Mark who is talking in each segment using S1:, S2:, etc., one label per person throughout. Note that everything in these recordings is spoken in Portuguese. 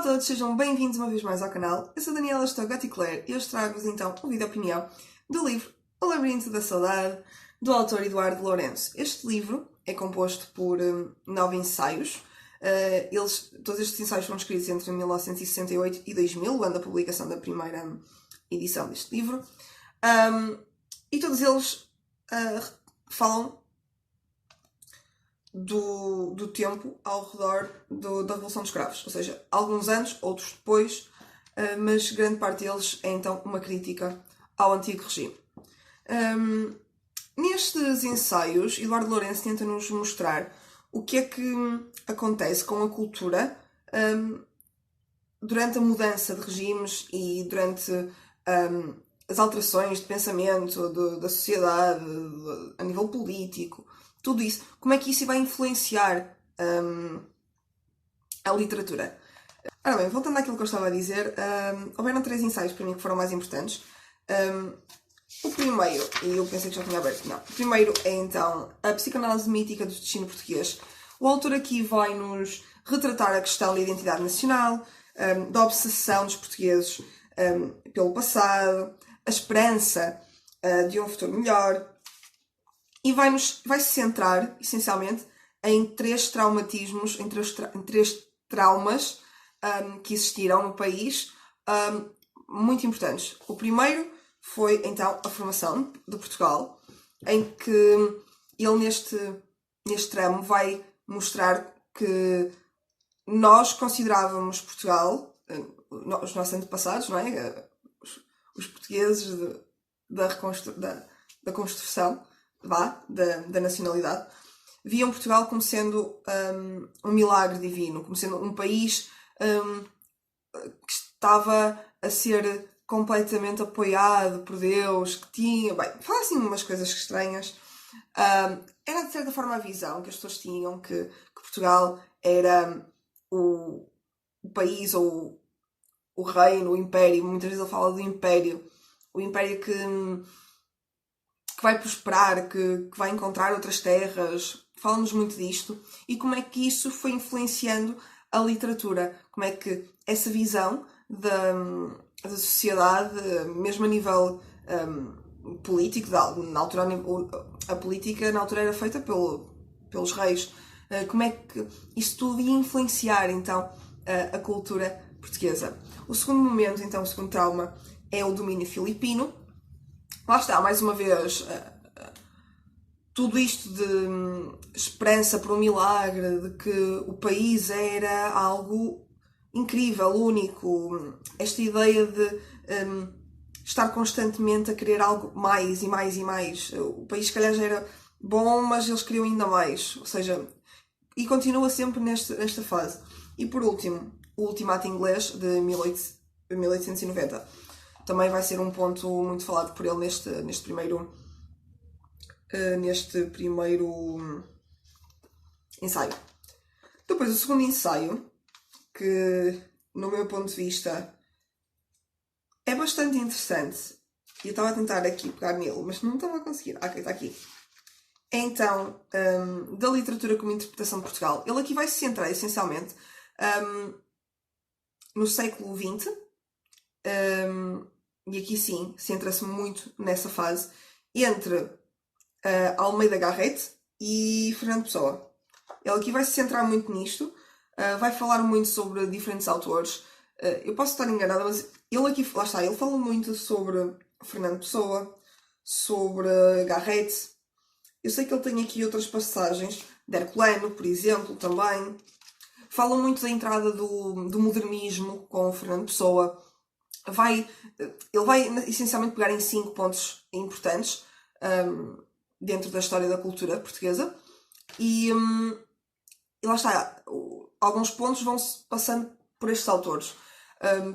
S1: todos, sejam bem-vindos uma vez mais ao canal. Eu sou a Daniela, estou Gaticlaire e hoje trago-vos então um vídeo opinião do livro O Labirinto da Saudade, do autor Eduardo Lourenço. Este livro é composto por 9 ensaios. Todos estes ensaios foram escritos entre 1968 e 2000, o ano da publicação da primeira edição deste livro. E todos eles falam do tempo ao redor da Revolução dos Cravos, ou seja, alguns antes, outros depois, mas grande parte deles é então uma crítica ao antigo regime. Nestes ensaios, Eduardo Lourenço tenta-nos mostrar o que é que acontece com a cultura durante a mudança de regimes e durante as alterações de pensamento da sociedade, a nível político, tudo isso, como é que isso vai influenciar a literatura. Ora bem, voltando àquilo que eu estava a dizer, houveram 3 ensaios para mim que foram mais importantes. O primeiro, e eu pensei que já tinha aberto, não. O primeiro é então a psicanálise mítica do destino português. O autor aqui vai-nos retratar a questão da identidade nacional, da obsessão dos portugueses pelo passado, a esperança de um futuro melhor. E vai-se centrar, essencialmente, em 3 traumatismos, em 3 traumas que existiram no país, muito importantes. O primeiro foi, então, a formação de Portugal, em que ele, neste tramo, vai mostrar que nós considerávamos Portugal, os nossos antepassados, não é? Os portugueses da construção, da nacionalidade, viam Portugal como sendo um milagre divino, como sendo um país que estava a ser completamente apoiado por Deus, que tinha, fala assim umas coisas estranhas. Era de certa forma a visão que as pessoas tinham, que Portugal era o país ou o reino, o império. Muitas vezes ele fala do império, o império que vai prosperar, que vai encontrar outras terras. Fala-nos muito disto e como é que isso foi influenciando a literatura, como é que essa visão da sociedade, mesmo a nível político, na altura, a política na altura era feita pelos reis, como é que isso tudo ia influenciar então a cultura portuguesa. O segundo momento, então, o segundo trauma, é o domínio filipino. Lá está, mais uma vez, tudo isto de esperança por um milagre, de que o país era algo incrível, único, esta ideia de estar constantemente a querer algo mais e mais e mais. O país, se calhar, já era bom, mas eles queriam ainda mais, ou seja, e continua sempre nesta fase. E por último, o Ultimato Inglês de 1890. Também vai ser um ponto muito falado por ele neste primeiro ensaio. Depois, o segundo ensaio, que no meu ponto de vista é bastante interessante, e eu estava a tentar aqui pegar nele, mas não estava a conseguir. Ok, está aqui. É então da literatura como interpretação de Portugal. Ele aqui vai se centrar essencialmente no século XX, e aqui sim, centra-se muito nessa fase, entre Almeida Garrett e Fernando Pessoa. Ele aqui vai se centrar muito nisto, vai falar muito sobre diferentes autores. Eu posso estar enganada, mas ele aqui, lá está, ele fala muito sobre Fernando Pessoa, sobre Garrett. Eu sei que ele tem aqui outras passagens, de Herculano, por exemplo, também. Fala muito da entrada do modernismo com Fernando Pessoa. Ele vai essencialmente pegar em 5 pontos importantes dentro da história da cultura portuguesa e lá está, alguns pontos vão-se passando por estes autores,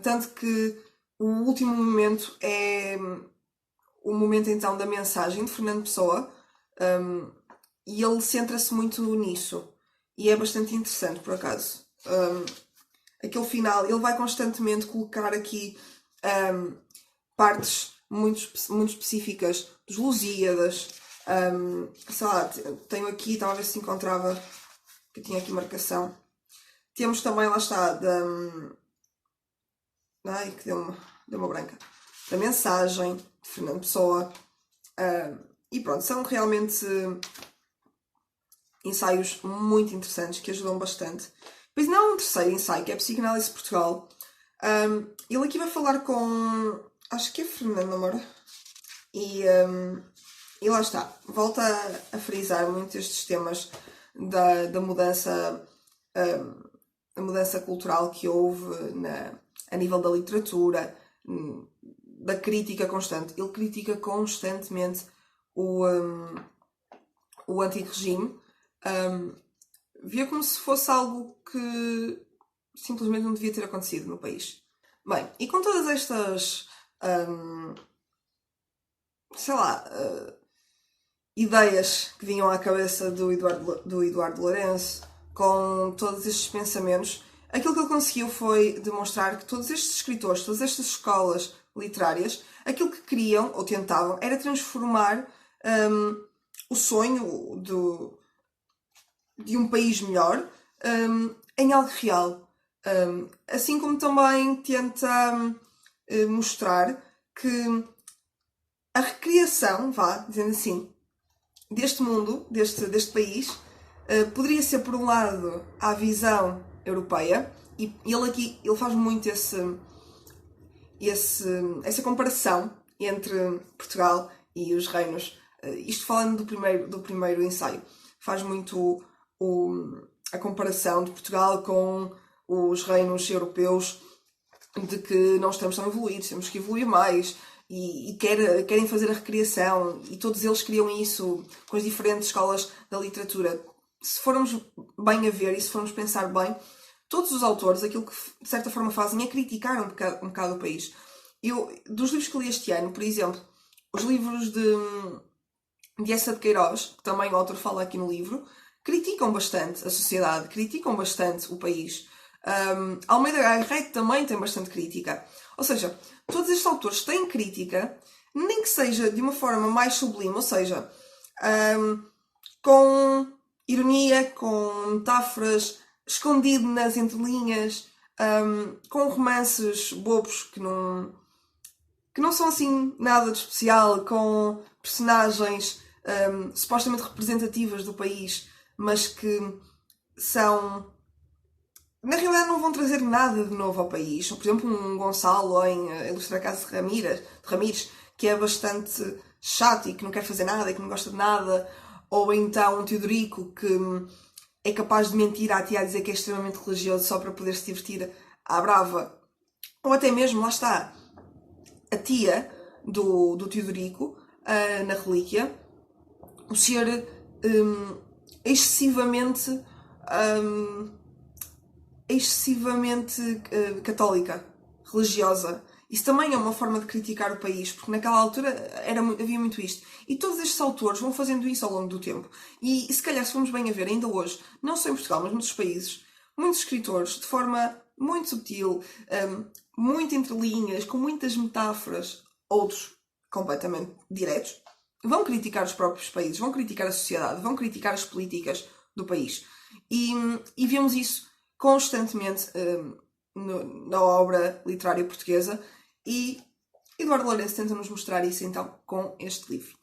S1: tanto que o último momento é o momento então da mensagem de Fernando Pessoa, e ele centra-se muito nisso e é bastante interessante, por acaso. Aquele final, ele vai constantemente colocar aqui partes muito específicas dos Lusíadas. Sei lá, tenho aqui, estava a ver se encontrava, que tinha aqui marcação. Temos também, lá está, Ai, que deu uma branca. Da Mensagem, de Fernando Pessoa. E pronto, são realmente ensaios muito interessantes que ajudam bastante. Depois não há um terceiro ensaio, que é a Psicanálise de Portugal. Ele aqui vai falar com, acho que é Fernando Moura. E lá está, volta a frisar muito estes temas da mudança, a mudança cultural que houve a nível da literatura, da crítica constante. Ele critica constantemente o antigo regime. Via como se fosse algo que simplesmente não devia ter acontecido no país. Bem, e com todas estas ideias que vinham à cabeça do Eduardo Lourenço, com todos estes pensamentos, aquilo que ele conseguiu foi demonstrar que todos estes escritores, todas estas escolas literárias, aquilo que queriam, ou tentavam, era transformar o sonho de um país melhor em algo real. Assim como também tenta mostrar que a recriação, dizendo assim, deste mundo, deste país, poderia ser, por um lado, a visão europeia, e ele faz muito essa comparação entre Portugal e os reinos. Isto falando do primeiro ensaio, faz muito a comparação de Portugal com os reinos europeus, de que não estamos tão evoluídos, temos que evoluir mais, e querem fazer a recriação, e todos eles queriam isso com as diferentes escolas da literatura. Se formos bem a ver e se formos pensar bem, todos os autores, aquilo que de certa forma fazem é criticar um bocado o país. Dos livros que li este ano, por exemplo, os livros de Essa de Queiroz, que também o autor fala aqui no livro, criticam bastante a sociedade, criticam bastante o país. Almeida Garrett também tem bastante crítica. Ou seja, todos estes autores têm crítica, nem que seja de uma forma mais sublime, ou seja, com ironia, com metáforas, escondido nas entrelinhas, com romances bobos que não são assim nada de especial, com personagens supostamente representativas do país, mas que são... Na realidade não vão trazer nada de novo ao país. Por exemplo, um Gonçalo em Ilustrar a Casa de Ramírez, que é bastante chato e que não quer fazer nada e que não gosta de nada. Ou então um Teodorico que é capaz de mentir à tia a dizer que é extremamente religioso só para poder se divertir à brava. Ou até mesmo, lá está, a tia do Teodorico, na Relíquia, o ser excessivamente católica, religiosa. Isso também é uma forma de criticar o país, porque naquela altura havia muito isto. E todos estes autores vão fazendo isso ao longo do tempo. E se calhar, se formos bem a ver, ainda hoje, não só em Portugal, mas noutros países, muitos escritores, de forma muito sutil, muito entre linhas, com muitas metáforas, outros completamente diretos, vão criticar os próprios países, vão criticar a sociedade, vão criticar as políticas do país. E vemos isso constantemente na obra literária portuguesa, e Eduardo Lourenço tenta-nos mostrar isso então com este livro.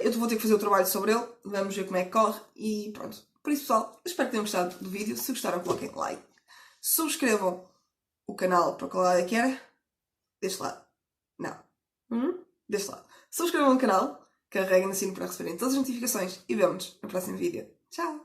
S1: Eu vou ter que fazer o trabalho sobre ele, vamos ver como é que corre, e pronto. Por isso, pessoal, espero que tenham gostado do vídeo. Se gostaram, coloquem like, subscrevam o canal para qual lado é que era, deste lado, não, deste lado. Subscrevam o canal, carreguem no sino para receberem todas as notificações e vemo-nos no próximo vídeo. Tchau!